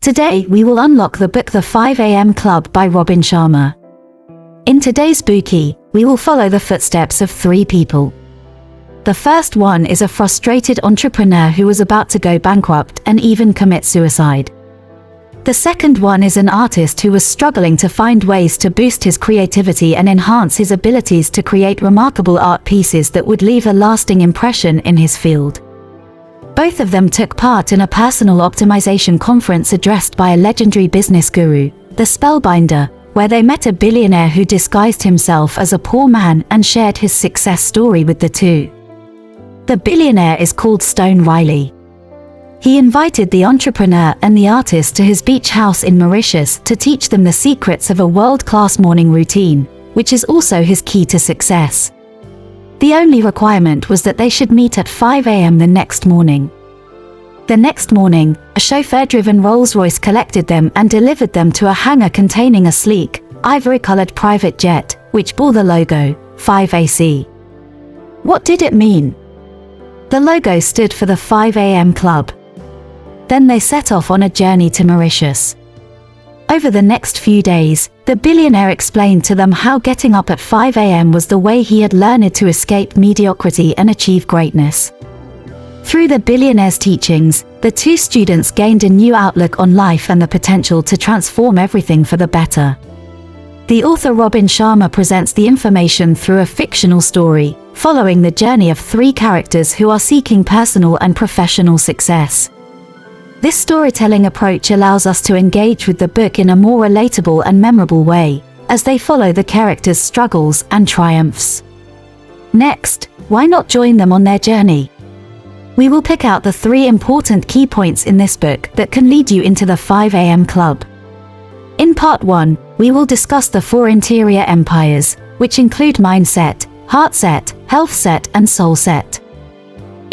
Today we will unlock the book The 5 AM Club by Robin Sharma. In today's Bookie, we will follow the footsteps of 3 people. The first one is a frustrated entrepreneur who was about to go bankrupt and even commit suicide. The second one is an artist who was struggling to find ways to boost his creativity and enhance his abilities to create remarkable art pieces that would leave a lasting impression in his field. Both of them took part in a personal optimization conference addressed by a legendary business guru, the Spellbinder, where they met a billionaire who disguised himself as a poor man and shared his success story with the two. The billionaire is called Stone Riley. He invited the entrepreneur and the artist to his beach house in Mauritius to teach them the secrets of a world-class morning routine, which is also his key to success. The only requirement was that they should meet at 5 a.m. the next morning. The next morning, a chauffeur-driven Rolls-Royce collected them and delivered them to a hangar containing a sleek, ivory-colored private jet, which bore the logo, 5AC. What did it mean? The logo stood for the 5 AM Club. Then they set off on a journey to Mauritius. Over the next few days, the billionaire explained to them how getting up at 5 AM was the way he had learned to escape mediocrity and achieve greatness. Through the billionaire's teachings, the two students gained a new outlook on life and the potential to transform everything for the better. The author Robin Sharma presents the information through a fictional story, following the journey of 3 characters who are seeking personal and professional success. This storytelling approach allows us to engage with the book in a more relatable and memorable way, as they follow the characters' struggles and triumphs. Next, why not join them on their journey? We will pick out the 3 important key points in this book that can lead you into the 5 AM Club. In Part 1, we will discuss the 4 interior empires, which include mindset, heart set, health set, and soul set.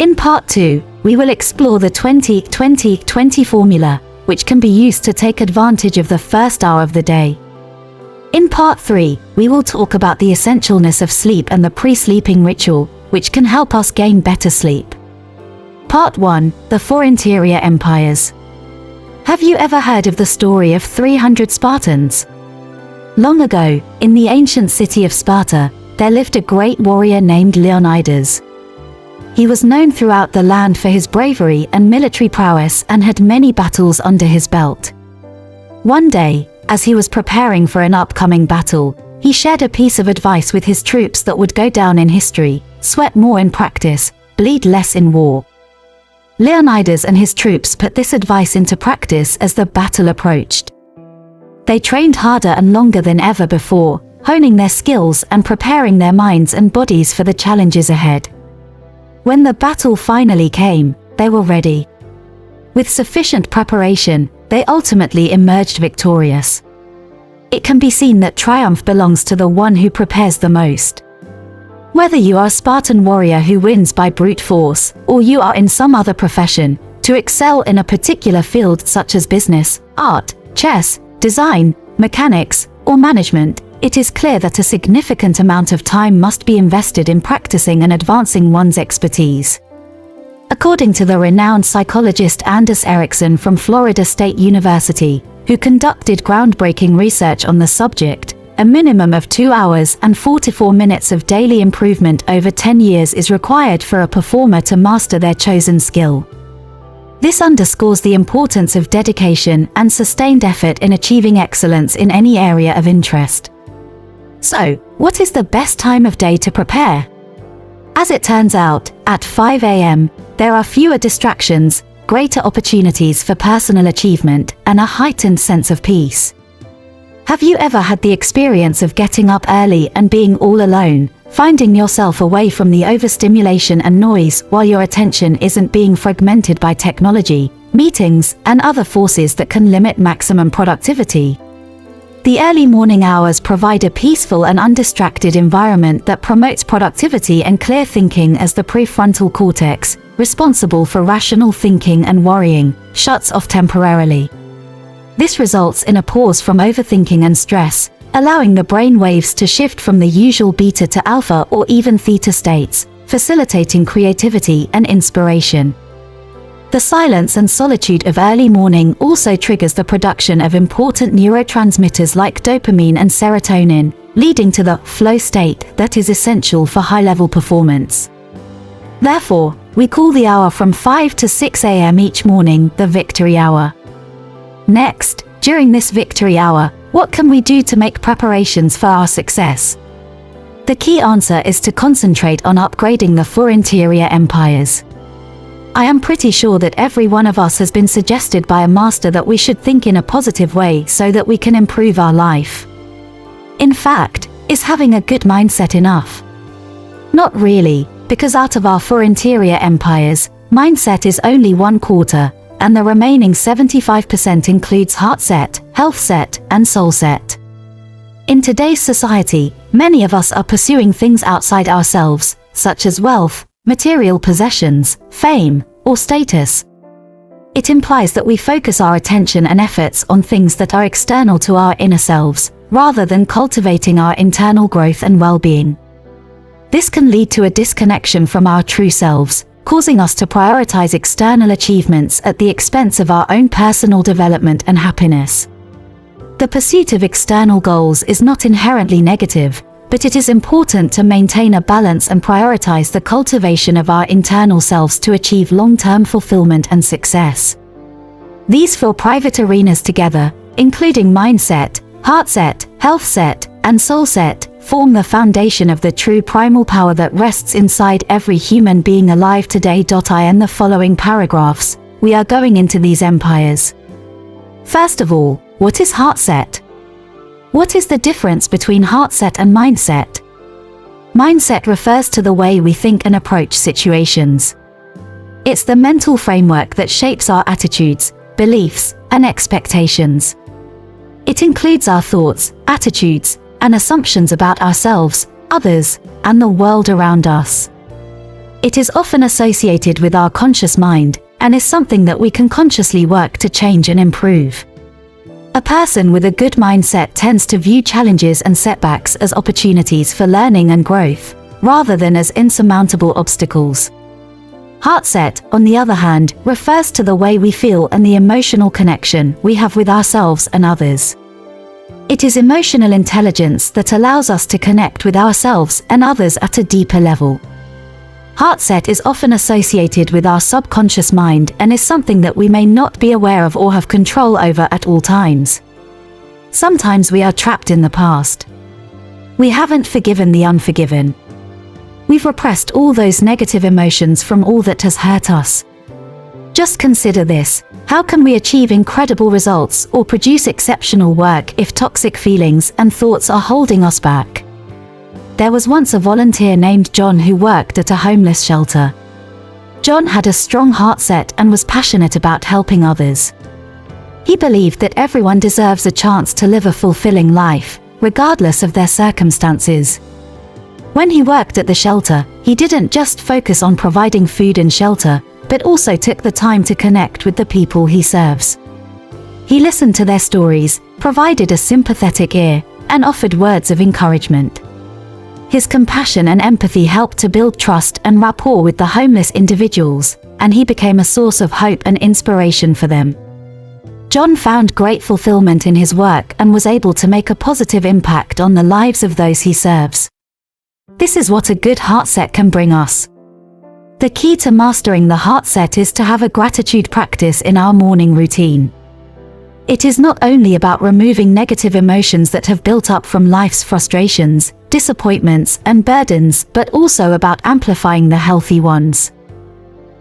In Part 2, we will explore the 20-20-20 formula, which can be used to take advantage of the first hour of the day. In Part 3, we will talk about the essentialness of sleep and the pre-sleeping ritual, which can help us gain better sleep. Part 1, the 4 interior empires. Have you ever heard of the story of 300 Spartans? Long ago, in the ancient city of Sparta, there lived a great warrior named Leonidas. He was known throughout the land for his bravery and military prowess and had many battles under his belt. One day, as he was preparing for an upcoming battle, he shared a piece of advice with his troops that would go down in history: sweat more in practice, bleed less in war. Leonidas and his troops put this advice into practice as the battle approached. They trained harder and longer than ever before, honing their skills and preparing their minds and bodies for the challenges ahead. When the battle finally came, they were ready. With sufficient preparation, they ultimately emerged victorious. It can be seen that triumph belongs to the one who prepares the most. Whether you are a Spartan warrior who wins by brute force, or you are in some other profession, to excel in a particular field such as business, art, chess, design, mechanics, or management, it is clear that a significant amount of time must be invested in practicing and advancing one's expertise. According to the renowned psychologist Anders Ericsson from Florida State University, who conducted groundbreaking research on the subject, a minimum of 2 hours and 44 minutes of daily improvement over 10 years is required for a performer to master their chosen skill. This underscores the importance of dedication and sustained effort in achieving excellence in any area of interest. So, what is the best time of day to prepare? As it turns out, at 5 AM, there are fewer distractions, greater opportunities for personal achievement, and a heightened sense of peace. Have you ever had the experience of getting up early and being all alone, finding yourself away from the overstimulation and noise while your attention isn't being fragmented by technology, meetings, and other forces that can limit maximum productivity? The early morning hours provide a peaceful and undistracted environment that promotes productivity and clear thinking, as the prefrontal cortex, responsible for rational thinking and worrying, shuts off temporarily. This results in a pause from overthinking and stress, allowing the brain waves to shift from the usual beta to alpha or even theta states, facilitating creativity and inspiration. The silence and solitude of early morning also triggers the production of important neurotransmitters like dopamine and serotonin, leading to the flow state that is essential for high-level performance. Therefore, we call the hour from 5 to 6 a.m. each morning the victory hour. Next, during this victory hour, what can we do to make preparations for our success? The key answer is to concentrate on upgrading the four interior empires. I am pretty sure that every one of us has been suggested by a master that we should think in a positive way so that we can improve our life. In fact, is having a good mindset enough? Not really, because out of our four interior empires, mindset is only 1/4, and the remaining 75% includes heart set, health set, and soul set. In today's society, many of us are pursuing things outside ourselves, such as wealth, material possessions, fame, or status. It implies that we focus our attention and efforts on things that are external to our inner selves, rather than cultivating our internal growth and well-being. This can lead to a disconnection from our true selves, causing us to prioritize external achievements at the expense of our own personal development and happiness. The pursuit of external goals is not inherently negative, but it is important to maintain a balance and prioritize the cultivation of our internal selves to achieve long-term fulfillment and success. These four private arenas together, including mindset, heart set, health set, and soul set, form the foundation of the true primal power that rests inside every human being alive today. In the following paragraphs, we are going into these empires. First of all, what is heart set? What is the difference between heart set and mindset? Mindset refers to the way we think and approach situations. It's the mental framework that shapes our attitudes, beliefs, and expectations. It includes our thoughts, attitudes, and assumptions about ourselves, others, and the world around us. It is often associated with our conscious mind, and is something that we can consciously work to change and improve. A person with a good mindset tends to view challenges and setbacks as opportunities for learning and growth, rather than as insurmountable obstacles. Heart set, on the other hand, refers to the way we feel and the emotional connection we have with ourselves and others. It is emotional intelligence that allows us to connect with ourselves and others at a deeper level. Heart set is often associated with our subconscious mind and is something that we may not be aware of or have control over at all times. Sometimes we are trapped in the past. We haven't forgiven the unforgiven. We've repressed all those negative emotions from all that has hurt us. Just consider this: how can we achieve incredible results or produce exceptional work if toxic feelings and thoughts are holding us back? There was once a volunteer named John who worked at a homeless shelter. John had a strong heart set and was passionate about helping others. He believed that everyone deserves a chance to live a fulfilling life, regardless of their circumstances. When he worked at the shelter, he didn't just focus on providing food and shelter, but also took the time to connect with the people he serves. He listened to their stories, provided a sympathetic ear, and offered words of encouragement. His compassion and empathy helped to build trust and rapport with the homeless individuals, and he became a source of hope and inspiration for them. John found great fulfillment in his work and was able to make a positive impact on the lives of those he serves. This is what a good heart set can bring us. The key to mastering the heart set is to have a gratitude practice in our morning routine. It is not only about removing negative emotions that have built up from life's frustrations, disappointments, and burdens, but also about amplifying the healthy ones.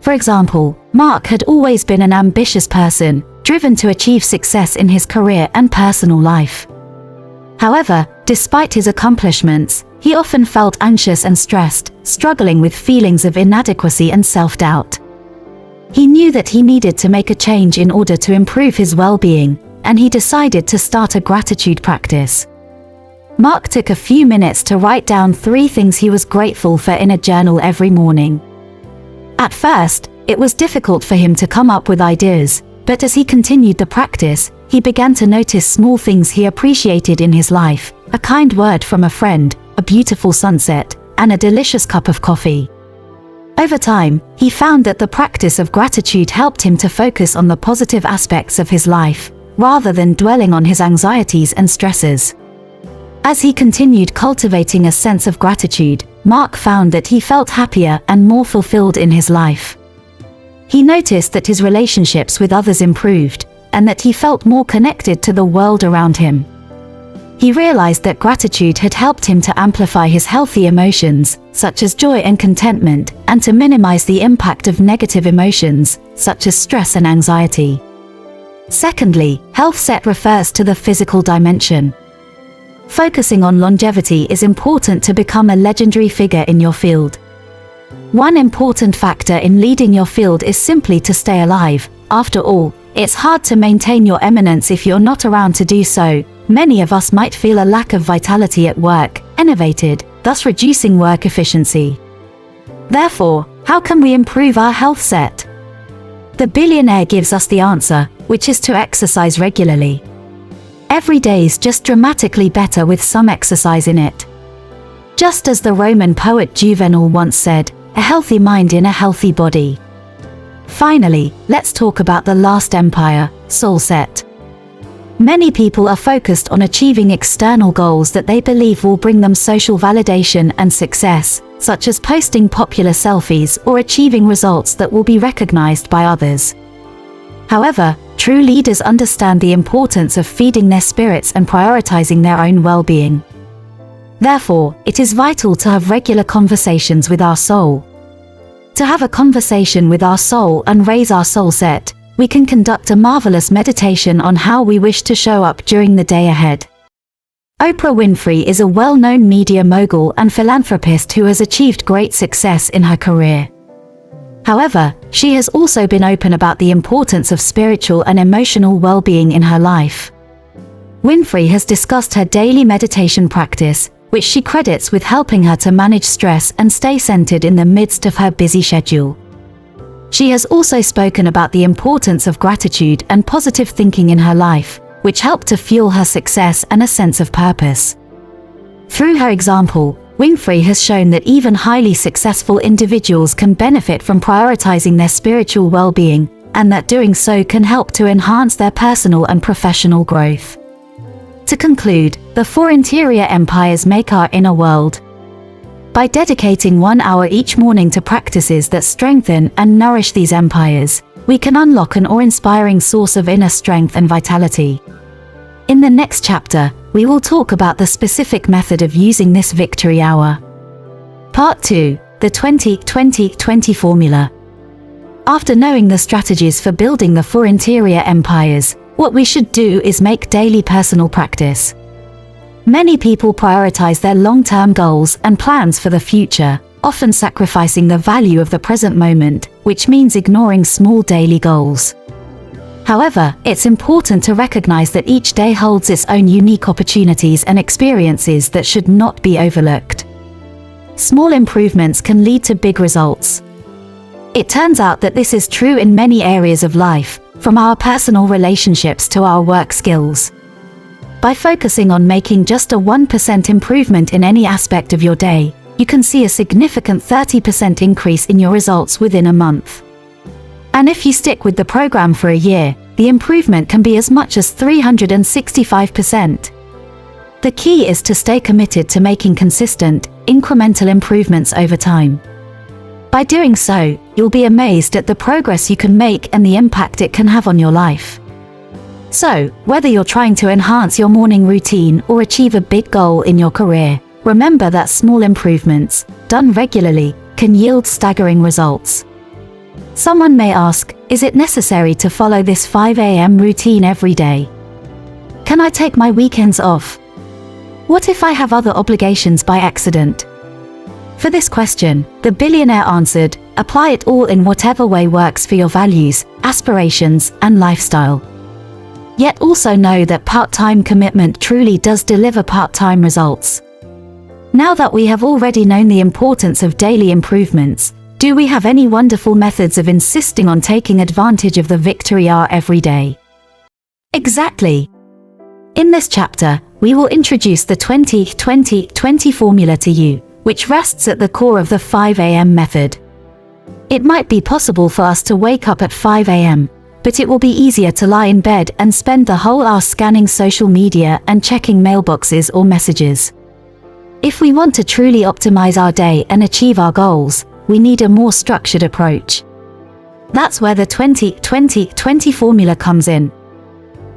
For example, Mark had always been an ambitious person, driven to achieve success in his career and personal life. However, despite his accomplishments, he often felt anxious and stressed, struggling with feelings of inadequacy and self-doubt. He knew that he needed to make a change in order to improve his well-being, and he decided to start a gratitude practice. Mark took a few minutes to write down 3 things he was grateful for in a journal every morning. At first, it was difficult for him to come up with ideas, but as he continued the practice, he began to notice small things he appreciated in his life: a kind word from a friend, a beautiful sunset, and a delicious cup of coffee. Over time, he found that the practice of gratitude helped him to focus on the positive aspects of his life, rather than dwelling on his anxieties and stresses. As he continued cultivating a sense of gratitude, Mark found that he felt happier and more fulfilled in his life. He noticed that his relationships with others improved, and that he felt more connected to the world around him. He realized that gratitude had helped him to amplify his healthy emotions, such as joy and contentment, and to minimize the impact of negative emotions, such as stress and anxiety. Secondly, health set refers to the physical dimension. Focusing on longevity is important to become a legendary figure in your field. One important factor in leading your field is simply to stay alive. After all, it's hard to maintain your eminence if you're not around to do so. Many of us might feel a lack of vitality at work, enervated, thus reducing work efficiency. Therefore, how can we improve our health set? The billionaire gives us the answer, which is to exercise regularly. Every day's just dramatically better with some exercise in it. Just as the Roman poet Juvenal once said, "A healthy mind in a healthy body." Finally, let's talk about the last empire, soul set. Many people are focused on achieving external goals that they believe will bring them social validation and success, such as posting popular selfies or achieving results that will be recognized by others. However, true leaders understand the importance of feeding their spirits and prioritizing their own well-being. Therefore, it is vital to have regular conversations with our soul. To have a conversation with our soul and raise our soul set, we can conduct a marvelous meditation on how we wish to show up during the day ahead. Oprah Winfrey is a well-known media mogul and philanthropist who has achieved great success in her career. However, she has also been open about the importance of spiritual and emotional well-being in her life. Winfrey has discussed her daily meditation practice, which she credits with helping her to manage stress and stay centered in the midst of her busy schedule. She has also spoken about the importance of gratitude and positive thinking in her life, which helped to fuel her success and a sense of purpose. Through her example, Winfrey has shown that even highly successful individuals can benefit from prioritizing their spiritual well-being, and that doing so can help to enhance their personal and professional growth. To conclude, the 4 interior empires make our inner world. By dedicating 1 hour each morning to practices that strengthen and nourish these empires, we can unlock an awe-inspiring source of inner strength and vitality. In the next chapter, we will talk about the specific method of using this victory hour. Part 2, the 20-20-20 formula. After knowing the strategies for building the 4 interior empires, what we should do is make daily personal practice. Many people prioritize their long-term goals and plans for the future, often sacrificing the value of the present moment, which means ignoring small daily goals. However, it's important to recognize that each day holds its own unique opportunities and experiences that should not be overlooked. Small improvements can lead to big results. It turns out that this is true in many areas of life, from our personal relationships to our work skills. By focusing on making just a 1% improvement in any aspect of your day, you can see a significant 30% increase in your results within a month. And if you stick with the program for a year, the improvement can be as much as 365%. The key is to stay committed to making consistent, incremental improvements over time. By doing so, you'll be amazed at the progress you can make and the impact it can have on your life. So, whether you're trying to enhance your morning routine or achieve a big goal in your career, remember that small improvements, done regularly, can yield staggering results. Someone may ask, is it necessary to follow this 5 a.m. routine every day? Can I take my weekends off? What if I have other obligations by accident? For this question, the billionaire answered, apply it all in whatever way works for your values, aspirations, and lifestyle. Yet also know that part-time commitment truly does deliver part-time results. Now that we have already known the importance of daily improvements, do we have any wonderful methods of insisting on taking advantage of the victory hour every day? Exactly. In this chapter, we will introduce the 20-20-20 formula to you, which rests at the core of the 5 a.m. method. It might be possible for us to wake up at 5 a.m., but it will be easier to lie in bed and spend the whole hour scanning social media and checking mailboxes or messages. If we want to truly optimize our day and achieve our goals, we need a more structured approach. That's where the 20-20-20 formula comes in.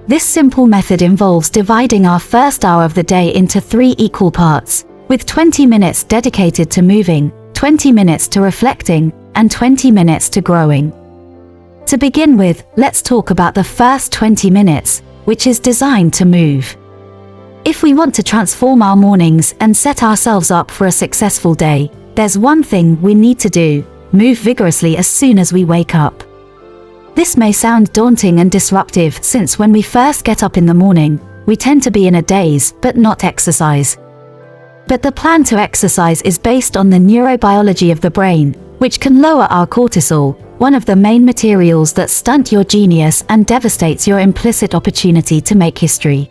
This simple method involves dividing our first hour of the day into 3 equal parts, with 20 minutes dedicated to moving, 20 minutes to reflecting, and 20 minutes to growing. To begin with, let's talk about the first 20 minutes, which is designed to move. If we want to transform our mornings and set ourselves up for a successful day, there's one thing we need to do: move vigorously as soon as we wake up. This may sound daunting and disruptive, since when we first get up in the morning, we tend to be in a daze but not exercise. But the plan to exercise is based on the neurobiology of the brain, which can lower our cortisol, one of the main materials that stunt your genius and devastates your implicit opportunity to make history.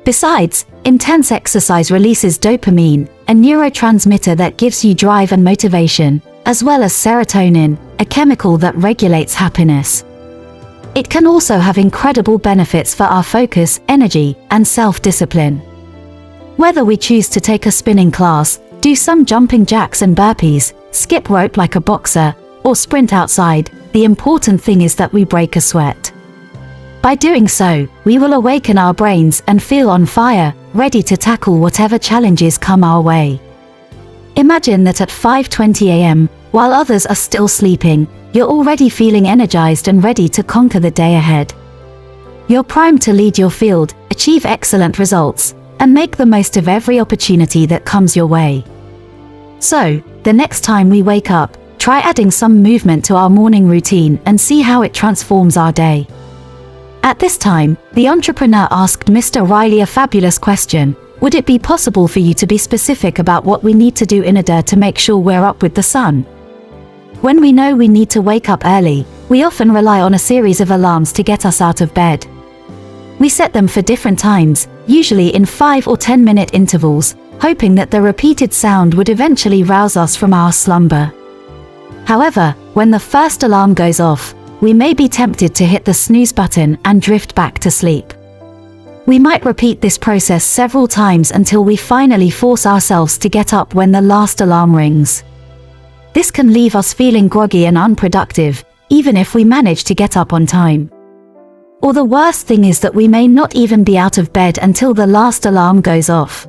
Besides, intense exercise releases dopamine, a neurotransmitter that gives you drive and motivation, as well as serotonin, a chemical that regulates happiness. It can also have incredible benefits for our focus, energy, and self-discipline. Whether we choose to take a spinning class, do some jumping jacks and burpees, skip rope like a boxer, or sprint outside, the important thing is that we break a sweat. By doing so, we will awaken our brains and feel on fire, ready to tackle whatever challenges come our way. Imagine that at 5:20 a.m., while others are still sleeping, you're already feeling energized and ready to conquer the day ahead. You're primed to lead your field, achieve excellent results, and make the most of every opportunity that comes your way. So, the next time we wake up, try adding some movement to our morning routine and see how it transforms our day. At this time, the entrepreneur asked Mr. Riley a fabulous question: would it be possible for you to be specific about what we need to do in order to make sure we're up with the sun? When we know we need to wake up early, we often rely on a series of alarms to get us out of bed. We set them for different times, usually in 5 or 10-minute intervals, hoping that the repeated sound would eventually rouse us from our slumber. However, when the first alarm goes off, we may be tempted to hit the snooze button and drift back to sleep. We might repeat this process several times until we finally force ourselves to get up when the last alarm rings. This can leave us feeling groggy and unproductive, even if we manage to get up on time. Or the worst thing is that we may not even be out of bed until the last alarm goes off.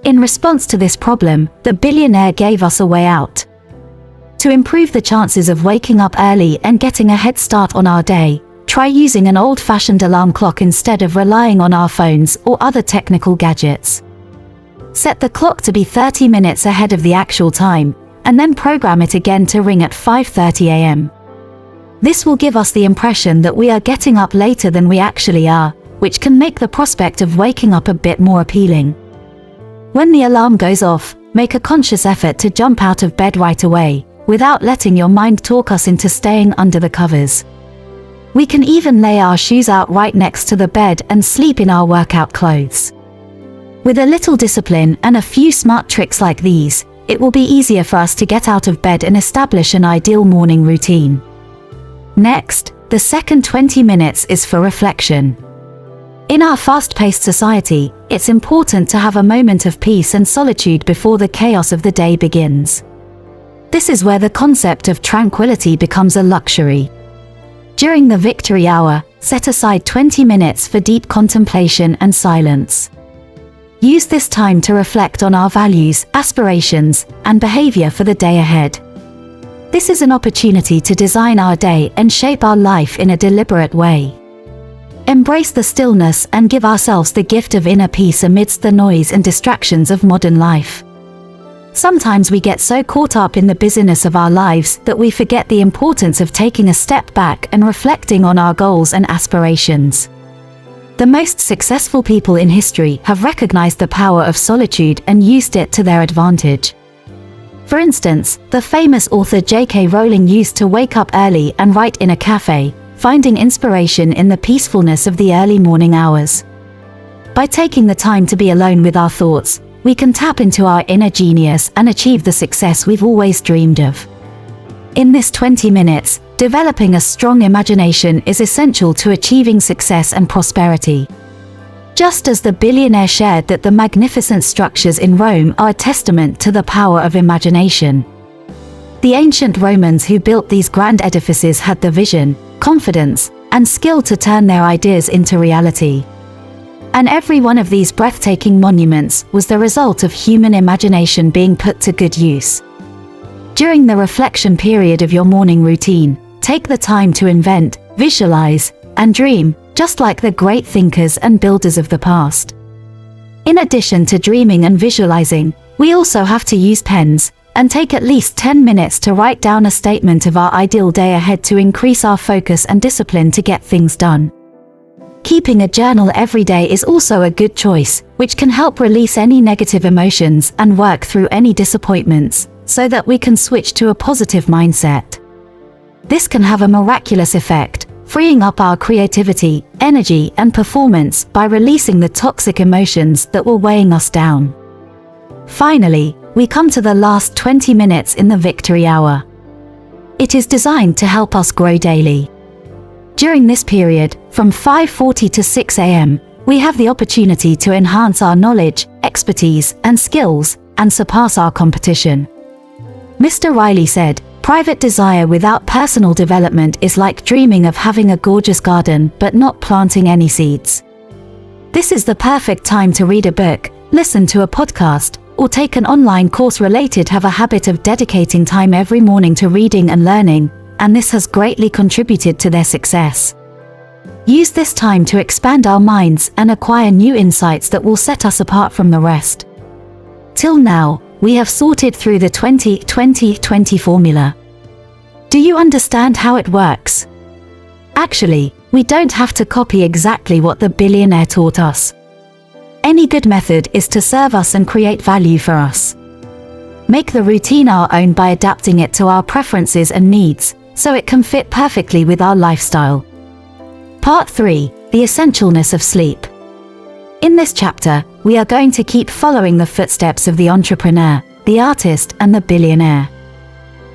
In response to this problem, the billionaire gave us a way out. To improve the chances of waking up early and getting a head start on our day, try using an old-fashioned alarm clock instead of relying on our phones or other technical gadgets. Set the clock to be 30 minutes ahead of the actual time, and then program it again to ring at 5:30 a.m. This will give us the impression that we are getting up later than we actually are, which can make the prospect of waking up a bit more appealing. When the alarm goes off, make a conscious effort to jump out of bed right away, without letting your mind talk us into staying under the covers. We can even lay our shoes out right next to the bed and sleep in our workout clothes. With a little discipline and a few smart tricks like these, it will be easier for us to get out of bed and establish an ideal morning routine. Next, the second 20 minutes is for reflection. In our fast-paced society, it's important to have a moment of peace and solitude before the chaos of the day begins. This is where the concept of tranquility becomes a luxury. During the victory hour, set aside 20 minutes for deep contemplation and silence. Use this time to reflect on our values, aspirations, and behavior for the day ahead. This is an opportunity to design our day and shape our life in a deliberate way. Embrace the stillness and give ourselves the gift of inner peace amidst the noise and distractions of modern life. Sometimes we get so caught up in the busyness of our lives that we forget the importance of taking a step back and reflecting on our goals and aspirations. The most successful people in history have recognized the power of solitude and used it to their advantage. For instance, the famous author J.K. Rowling used to wake up early and write in a cafe, finding inspiration in the peacefulness of the early morning hours. By taking the time to be alone with our thoughts, we can tap into our inner genius and achieve the success we've always dreamed of. In this 20 minutes, developing a strong imagination is essential to achieving success and prosperity. Just as the billionaire shared that the magnificent structures in Rome are a testament to the power of imagination. The ancient Romans who built these grand edifices had the vision, confidence, and skill to turn their ideas into reality. And every one of these breathtaking monuments was the result of human imagination being put to good use. During the reflection period of your morning routine, take the time to invent, visualize, and dream, just like the great thinkers and builders of the past. In addition to dreaming and visualizing, we also have to use pens, and take at least 10 minutes to write down a statement of our ideal day ahead to increase our focus and discipline to get things done. Keeping a journal every day is also a good choice, which can help release any negative emotions and work through any disappointments, so that we can switch to a positive mindset. This can have a miraculous effect, freeing up our creativity, energy, and performance by releasing the toxic emotions that were weighing us down. Finally, we come to the last 20 minutes in the Victory Hour. It is designed to help us grow daily. During this period, from 5:40 to 6 a.m., we have the opportunity to enhance our knowledge, expertise, and skills, and surpass our competition. Mr. Riley said, "Private desire without personal development is like dreaming of having a gorgeous garden but not planting any seeds." This is the perfect time to read a book, listen to a podcast, or take an online course related. Have a habit of dedicating time every morning to reading and learning, and this has greatly contributed to their success. Use this time to expand our minds and acquire new insights that will set us apart from the rest. Till now, we have sorted through the 20-20-20 formula. Do you understand how it works? Actually, we don't have to copy exactly what the billionaire taught us. Any good method is to serve us and create value for us. Make the routine our own by adapting it to our preferences and needs, so it can fit perfectly with our lifestyle. Part 3: The Essentialness of Sleep. In this chapter, we are going to keep following the footsteps of the entrepreneur, the artist, and the billionaire.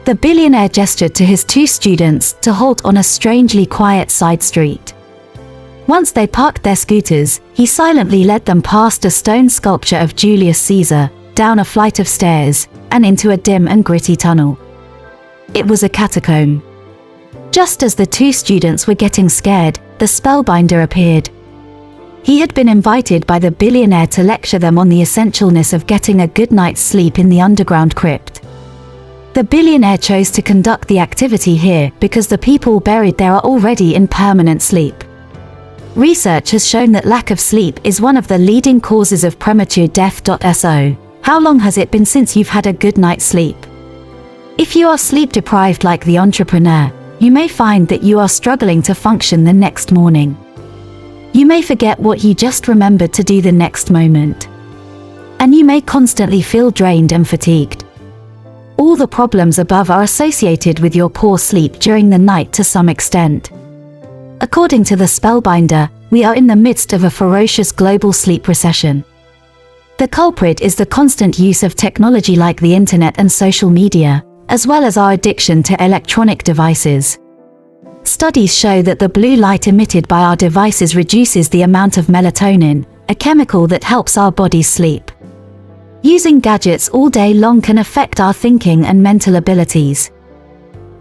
The billionaire gestured to his 2 students to halt on a strangely quiet side street. Once they parked their scooters, he silently led them past a stone sculpture of Julius Caesar, down a flight of stairs, and into a dim and gritty tunnel. It was a catacomb. Just as the 2 students were getting scared, the spellbinder appeared. He had been invited by the billionaire to lecture them on the essentialness of getting a good night's sleep in the underground crypt. The billionaire chose to conduct the activity here because the people buried there are already in permanent sleep. Research has shown that lack of sleep is one of the leading causes of premature death. So, how long has it been since you've had a good night's sleep? If you are sleep deprived like the entrepreneur, you may find that you are struggling to function the next morning. You may forget what you just remembered to do the next moment. And you may constantly feel drained and fatigued. All the problems above are associated with your poor sleep during the night to some extent. According to the spellbinder, we are in the midst of a ferocious global sleep recession. The culprit is the constant use of technology like the internet and social media, as well as our addiction to electronic devices. Studies show that the blue light emitted by our devices reduces the amount of melatonin, a chemical that helps our bodies sleep. Using gadgets all day long can affect our thinking and mental abilities.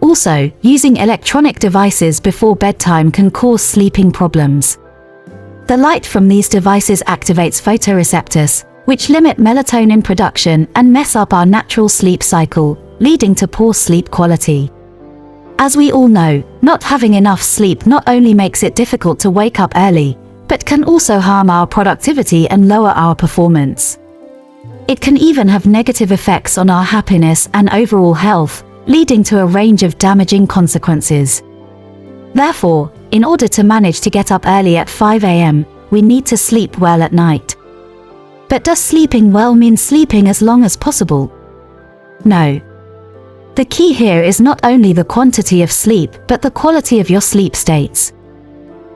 Also, using electronic devices before bedtime can cause sleeping problems. The light from these devices activates photoreceptors, which limit melatonin production and mess up our natural sleep cycle, leading to poor sleep quality. As we all know, not having enough sleep not only makes it difficult to wake up early, but can also harm our productivity and lower our performance. It can even have negative effects on our happiness and overall health, leading to a range of damaging consequences. Therefore, in order to manage to get up early at 5 a.m., we need to sleep well at night. But does sleeping well mean sleeping as long as possible? No. The key here is not only the quantity of sleep, but the quality of your sleep states.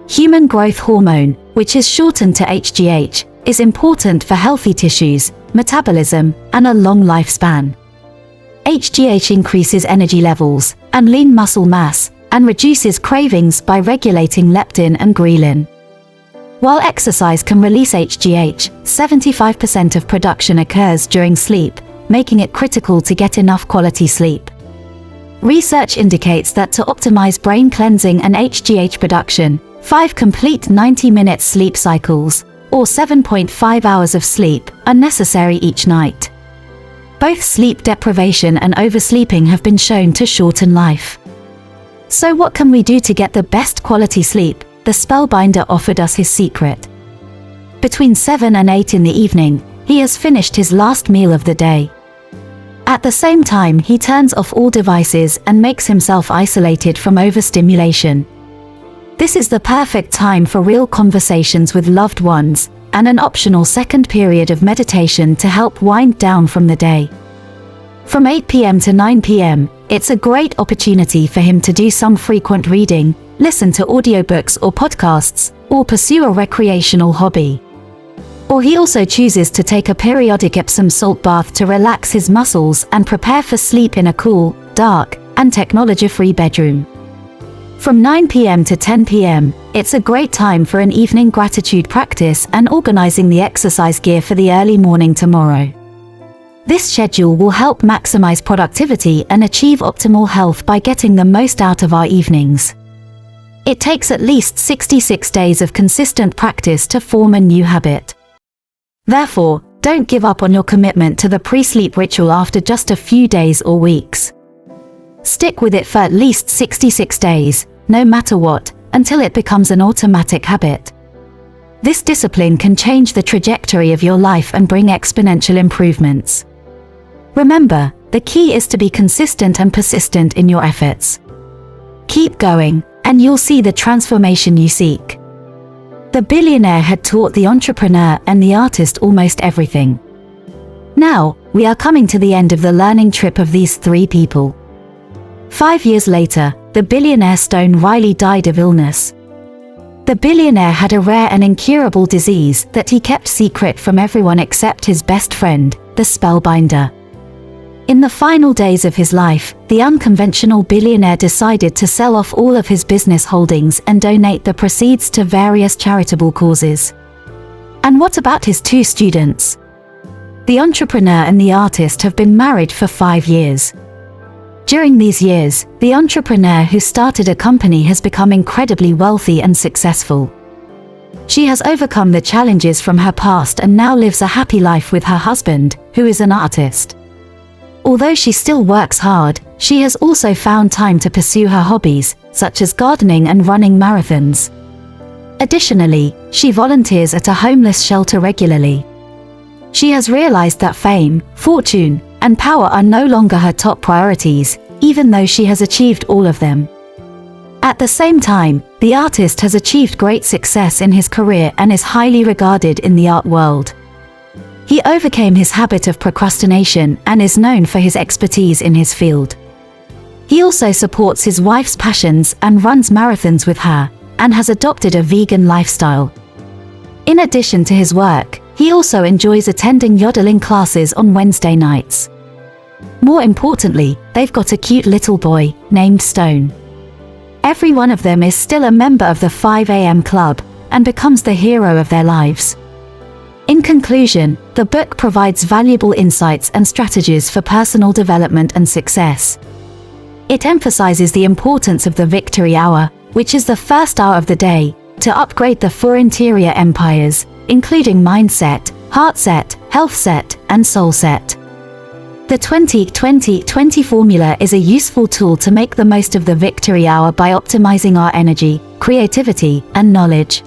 Human growth hormone, which is shortened to HGH, is important for healthy tissues, metabolism, and a long lifespan. HGH increases energy levels and lean muscle mass and reduces cravings by regulating leptin and ghrelin. While exercise can release HGH, 75% of production occurs during sleep, making it critical to get enough quality sleep. Research indicates that to optimize brain cleansing and HGH production, 5 complete 90-minute sleep cycles, or 7.5 hours of sleep, are necessary each night. Both sleep deprivation and oversleeping have been shown to shorten life. So what can we do to get the best quality sleep? The spellbinder offered us his secret. Between 7 and 8 in the evening, he has finished his last meal of the day. At the same time, he turns off all devices and makes himself isolated from overstimulation. This is the perfect time for real conversations with loved ones, and an optional second period of meditation to help wind down from the day. From 8 p.m. to 9 p.m., it's a great opportunity for him to do some frequent reading, listen to audiobooks or podcasts, or pursue a recreational hobby. Or he also chooses to take a periodic Epsom salt bath to relax his muscles and prepare for sleep in a cool, dark, and technology-free bedroom. From 9 p.m. to 10 p.m., it's a great time for an evening gratitude practice and organizing the exercise gear for the early morning tomorrow. This schedule will help maximize productivity and achieve optimal health by getting the most out of our evenings. It takes at least 66 days of consistent practice to form a new habit. Therefore, don't give up on your commitment to the pre-sleep ritual after just a few days or weeks. Stick with it for at least 66 days, no matter what, until it becomes an automatic habit. This discipline can change the trajectory of your life and bring exponential improvements. Remember, the key is to be consistent and persistent in your efforts. Keep going, and you'll see the transformation you seek. The billionaire had taught the entrepreneur and the artist almost everything. Now, we are coming to the end of the learning trip of these 3 people. 5 years later, the billionaire Stone Riley died of illness. The billionaire had a rare and incurable disease that he kept secret from everyone except his best friend, the spellbinder. In the final days of his life, the unconventional billionaire decided to sell off all of his business holdings and donate the proceeds to various charitable causes. And what about his 2 students? The entrepreneur and the artist have been married for 5 years. During these years, the entrepreneur who started a company has become incredibly wealthy and successful. She has overcome the challenges from her past and now lives a happy life with her husband, who is an artist. Although she still works hard, she has also found time to pursue her hobbies, such as gardening and running marathons. Additionally, she volunteers at a homeless shelter regularly. She has realized that fame, fortune, and power are no longer her top priorities, even though she has achieved all of them. At the same time, the artist has achieved great success in his career and is highly regarded in the art world. He overcame his habit of procrastination and is known for his expertise in his field. He also supports his wife's passions and runs marathons with her, and has adopted a vegan lifestyle. In addition to his work, he also enjoys attending yodeling classes on Wednesday nights. More importantly, they've got a cute little boy, named Stone. Every one of them is still a member of the 5 a.m. club, and becomes the hero of their lives. In conclusion, the book provides valuable insights and strategies for personal development and success. It emphasizes the importance of the victory hour, which is the first hour of the day, to upgrade the 4 interior empires, including mindset, heart set, health set, and soul set. The 20-20-20 formula is a useful tool to make the most of the victory hour by optimizing our energy, creativity, and knowledge.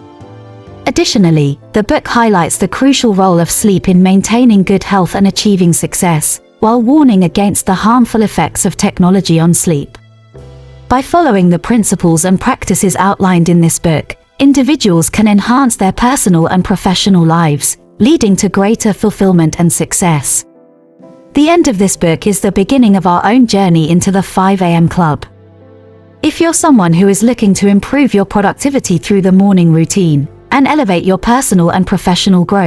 Additionally, the book highlights the crucial role of sleep in maintaining good health and achieving success, while warning against the harmful effects of technology on sleep. By following the principles and practices outlined in this book, individuals can enhance their personal and professional lives, leading to greater fulfillment and success. The end of this book is the beginning of our own journey into the 5 a.m. club. If you're someone who is looking to improve your productivity through the morning routine, and elevate your personal and professional growth,